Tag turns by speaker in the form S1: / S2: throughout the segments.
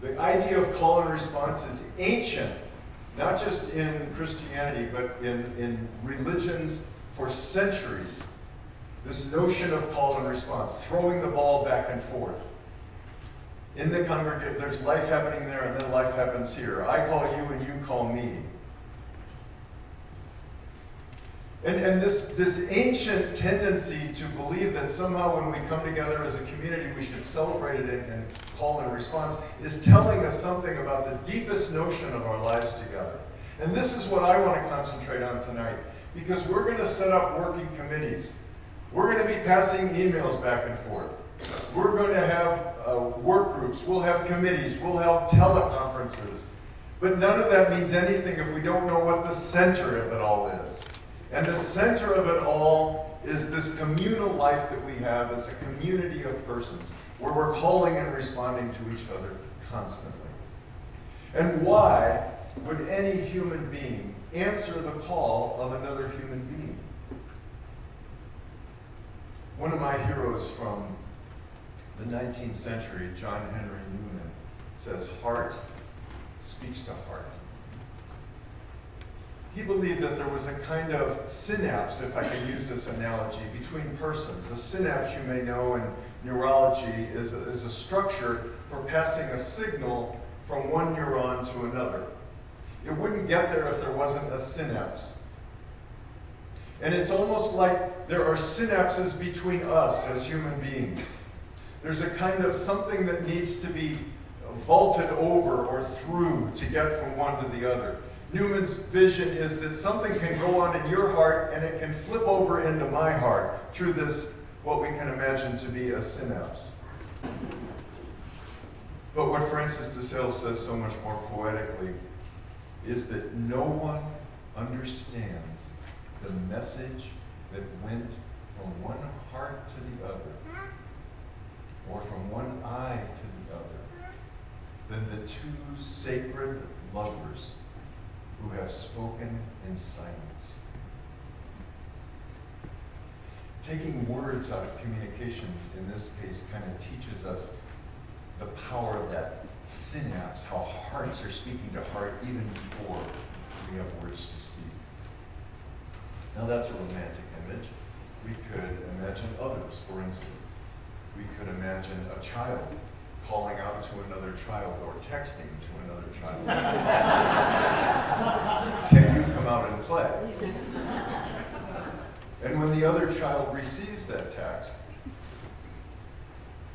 S1: The idea of call and response is ancient, not just in Christianity, but in religions for centuries. This notion of call and response, throwing the ball back and forth. In the congregation, there's life happening there, and then life happens here. I call you, and you call me. And this ancient tendency to believe that somehow when we come together as a community, we should celebrate it and call and response is telling us something about the deepest notion of our lives together. And this is what I want to concentrate on tonight, because we're going to set up working committees. We're going to be passing emails back and forth. We're going to have work groups. We'll have committees. We'll have teleconferences. But none of that means anything if we don't know what the center of it all is. And the center of it all is this communal life that we have as a community of persons, where we're calling and responding to each other constantly. And why would any human being answer the call of another human being? One of my heroes from the 19th century, John Henry Newman, says, "Heart speaks to heart." He believed that there was a kind of synapse, if I can use this analogy, between persons. A synapse, you may know in neurology, is a structure for passing a signal from one neuron to another. It wouldn't get there if there wasn't a synapse. And it's almost like there are synapses between us as human beings. There's a kind of something that needs to be vaulted over or through to get from one to the other. Newman's vision is that something can go on in your heart and it can flip over into my heart through this, what we can imagine to be a synapse. But what Francis de Sales says so much more poetically is that no one understands the message that went from one heart to the other, or from one eye to the other, than the two sacred lovers who have spoken in silence. Taking words out of communications, in this case, kind of teaches us the power of that synapse, how hearts are speaking to heart even before we have words to speak. Now that's a romantic image. We could imagine others, for instance. We could imagine a child calling out to another child or texting to another child. Can you come out and play? And when the other child receives that text,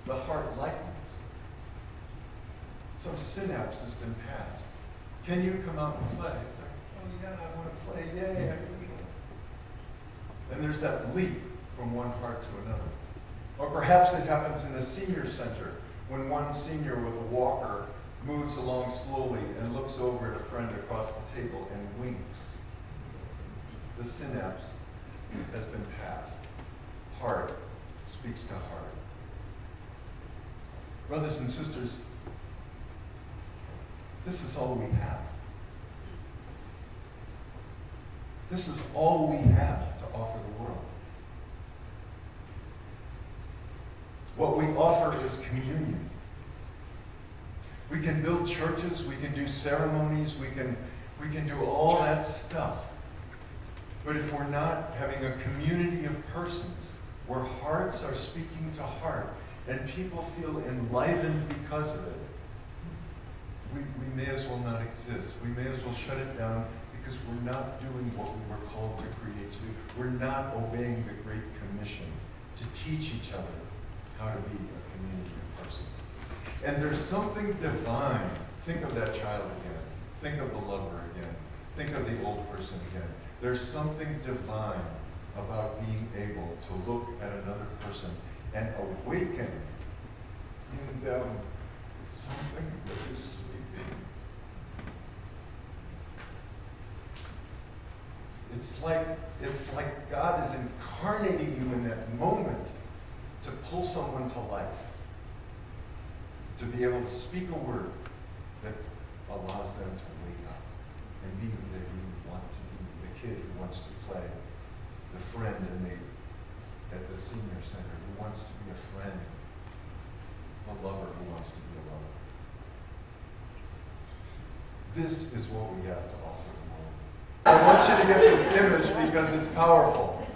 S1: the heart lightens. Some synapse has been passed. Can you come out and play? It's like, oh yeah, I want to play, yay. And there's that leap from one heart to another. Or perhaps it happens in a senior center, when one senior with a walker moves along slowly and looks over at a friend across the table and winks. The synapse has been passed. Heart speaks to heart. Brothers and sisters, this is all we have. This is all we have to offer the world. What we offer is communion. We can build churches, we can do ceremonies, we can do all that stuff. But if we're not having a community of persons where hearts are speaking to heart and people feel enlivened because of it, we may as well not exist. We may as well shut it down because we're not doing what we were called to create to do. We're not obeying the Great Commission to teach each other how to be a community of persons. And there's something divine. Think of that child again. Think of the lover again. Think of the old person again. There's something divine about being able to look at another person and awaken in them something that is sleeping. It's like God is incarnating you in that moment to pull someone to life, to be able to speak a word that allows them to wake up and be who they really want to be. The kid who wants to play, the friend at the senior center who wants to be a friend, the lover who wants to be a lover. This is what we have to offer the world. I want you to get this image because it's powerful.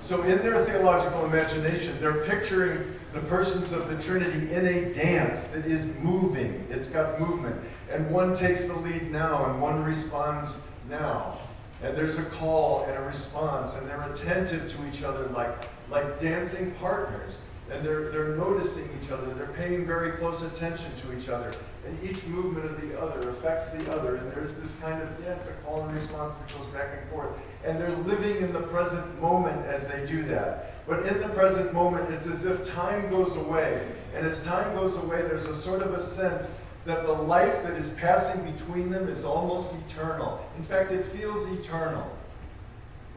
S1: So in their theological imagination, they're picturing the persons of the Trinity in a dance that is moving. It's got movement. And one takes the lead now, and one responds now. And there's a call and a response, and they're attentive to each other like dancing partners. And they're noticing each other. They're paying very close attention to each other. And each movement of the other affects the other. And there's this kind of dance, a call and response that goes back and forth. And they're living in the present moment as they do that. But in the present moment, it's as if time goes away. And as time goes away, there's a sort of a sense that the life that is passing between them is almost eternal. In fact, it feels eternal.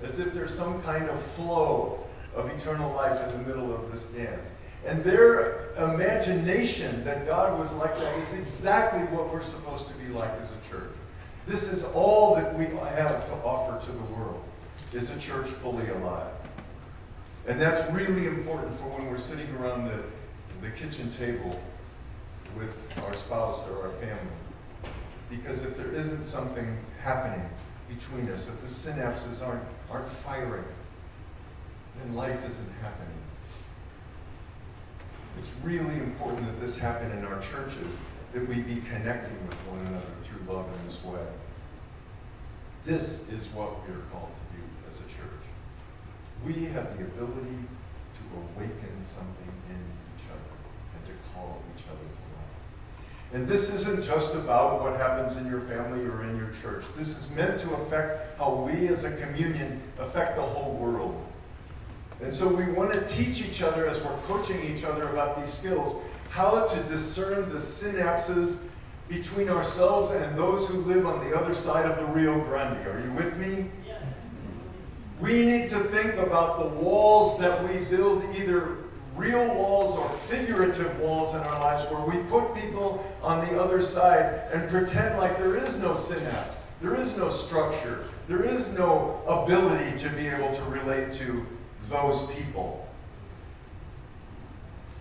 S1: As if there's some kind of flow of eternal life in the middle of this dance. And their imagination that God was like that is exactly what we're supposed to be like as a church. This is all that we have to offer to the world, is a church fully alive. And that's really important for when we're sitting around the kitchen table with our spouse or our family. Because if there isn't something happening between us, if the synapses aren't firing, then life isn't happening. It's really important that this happen in our churches, that we be connecting with one another through love in this way. This is what we are called to do as a church. We have the ability to awaken something in each other and to call each other to life. And this isn't just about what happens in your family or in your church. This is meant to affect how we as a communion affect the whole world. And so we want to teach each other, as we're coaching each other about these skills, how to discern the synapses between ourselves and those who live on the other side of the Rio Grande. Are you with me? Yeah. We need to think about the walls that we build, either real walls or figurative walls in our lives, where we put people on the other side and pretend like there is no synapse, there is no structure, there is no ability to be able to relate to those people.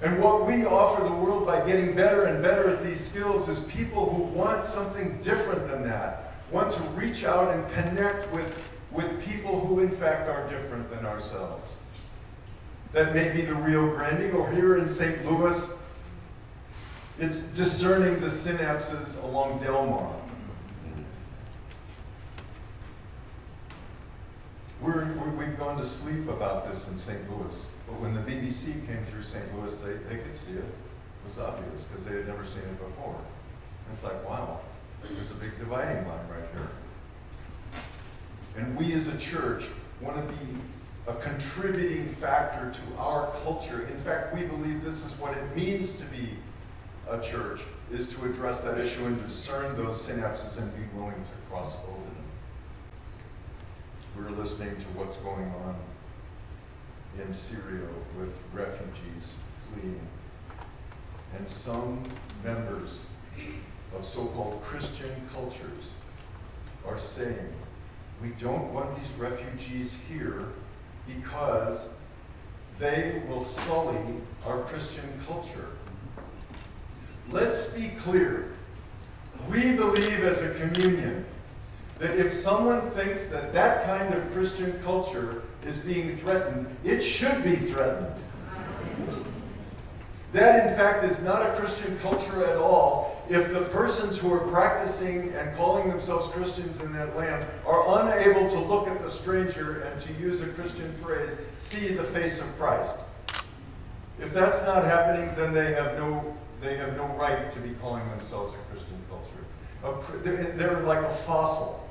S1: And what we offer the world by getting better and better at these skills is people who want something different than that, want to reach out and connect with people who in fact are different than ourselves. That may be the Rio Grande, or here in St. Louis, it's discerning the synapses along Del Mar. We've gone to sleep about this in St. Louis, but when the BBC came through St. Louis, they could see it. It was obvious because they had never seen it before. It's like, wow, there's a big dividing line right here. And we as a church want to be a contributing factor to our culture. In fact, we believe this is what it means to be a church, is to address that issue and discern those synapses and be willing to cross over them. We're listening to what's going on in Syria with refugees fleeing. And some members of so-called Christian cultures are saying, we don't want these refugees here because they will sully our Christian culture. Let's be clear. We believe as a communion that if someone thinks that that kind of Christian culture is being threatened, it should be threatened. That, in fact, is not a Christian culture at all if the persons who are practicing and calling themselves Christians in that land are unable to look at the stranger and, to use a Christian phrase, see the face of Christ. If that's not happening, then they have no right to be calling themselves a Christian culture. They're like a fossil.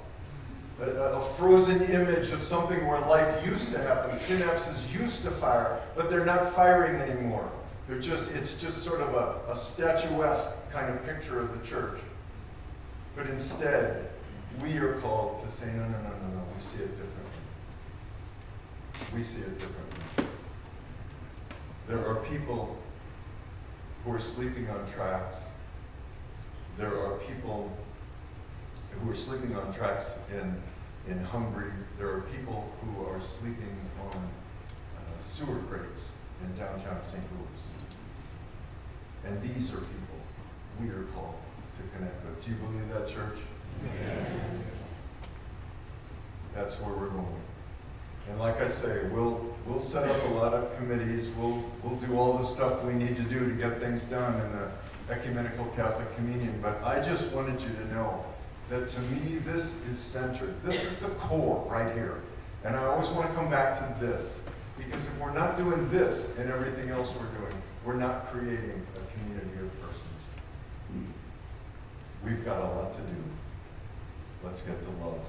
S1: A frozen image of something where life used to happen. Synapses used to fire, but they're not firing anymore. It's just sort of a statuesque kind of picture of the church. But instead, we are called to say, no, we see it differently. We see it differently. There are people who are sleeping on tracks. There are people who are sleeping on tracks in Hungary. There are people who are sleeping on sewer grates in downtown St. Louis. And these are people we are called to connect with. Do you believe that, church?
S2: Yes.
S1: That's where we're going. And like I say, we'll set up a lot of committees. We'll do all the stuff we need to do to get things done in the Ecumenical Catholic Communion. But I just wanted you to know that to me, this is centered. This is the core right here. And I always want to come back to this. Because if we're not doing this and everything else we're doing, we're not creating a community of persons. We've got a lot to do. Let's get to love.